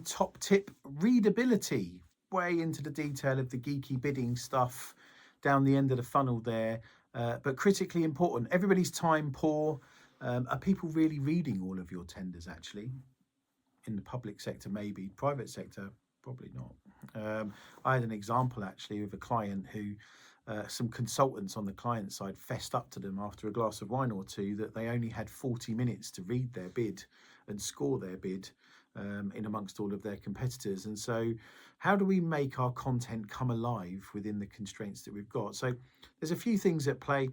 Top tip, readability. Way into the detail of the geeky bidding stuff down the end of the funnel there, but critically important. Everybody's time poor. Are people really reading all of your tenders actually? In the public sector, maybe. Private sector, probably not. I had an example actually of a client who some consultants on the client side fessed up to them after a glass of wine or two that they only had 40 minutes to read their bid and score their bid in amongst all of their competitors. And so how do we make our content come alive within the constraints that we've got? So there's a few things at play.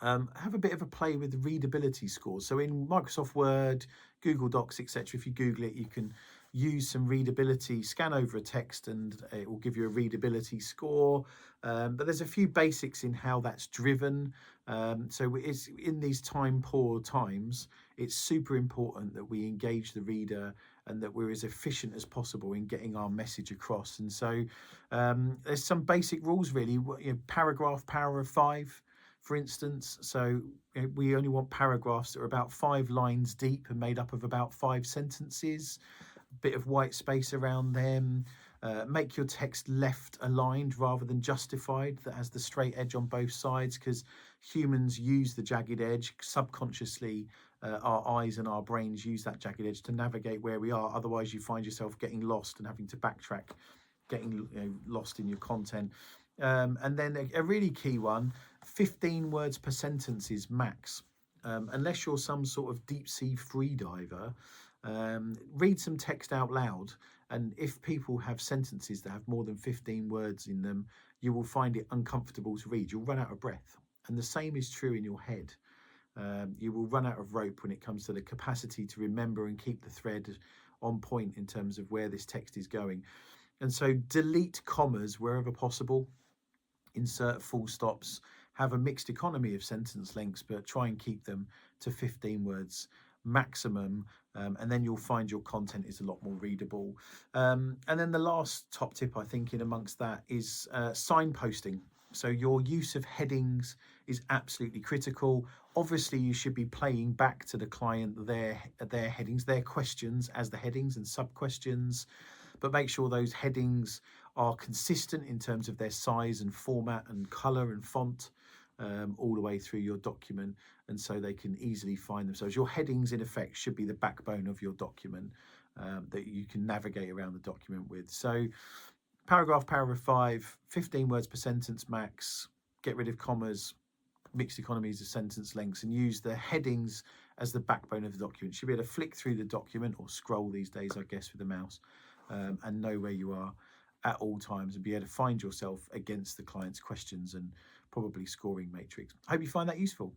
Have a bit of a play with readability scores. So in Microsoft Word, Google Docs, etc., if you Google it, you can use some readability, scan over a text and it will give you a readability score. But there's a few basics in how that's driven. So it's in these time poor times, it's super important that we engage the reader and that we're as efficient as possible in getting our message across. And so there's some basic rules really. Paragraph, power of 5. For instance, so we only want paragraphs that are about 5 lines deep and made up of about 5 sentences, a bit of white space around them. Make your text left aligned rather than justified, that has the straight edge on both sides, because humans use the jagged edge subconsciously. Our eyes and our brains use that jagged edge to navigate where we are. Otherwise, you find yourself getting lost and having to backtrack, getting lost in your content. And then a really key one, 15 words per sentence is max. Unless you're some sort of deep sea free diver, read some text out loud. And if people have sentences that have more than 15 words in them, you will find it uncomfortable to read. You'll run out of breath. And the same is true in your head. You will run out of rope when it comes to the capacity to remember and keep the thread on point in terms of where this text is going. And so delete commas wherever possible. Insert full stops, have a mixed economy of sentence lengths, but try and keep them to 15 words maximum, and then you'll find your content is a lot more readable. And then the last top tip, I think, in amongst that is signposting. So your use of headings is absolutely critical. Obviously, you should be playing back to the client their headings, their questions as the headings and sub-questions, but make sure those headings are consistent in terms of their size and format and color and font all the way through your document, and so they can easily find themselves. Your headings, in effect, should be the backbone of your document that you can navigate around the document with. So paragraph, power of 5, 15 words per sentence max, get rid of commas, mixed economies of sentence lengths, and use the headings as the backbone of the document. You should be able to flick through the document, or scroll these days, I guess, with the mouse, and know where you are at all times and be able to find yourself against the client's questions and probably scoring matrix. I hope you find that useful.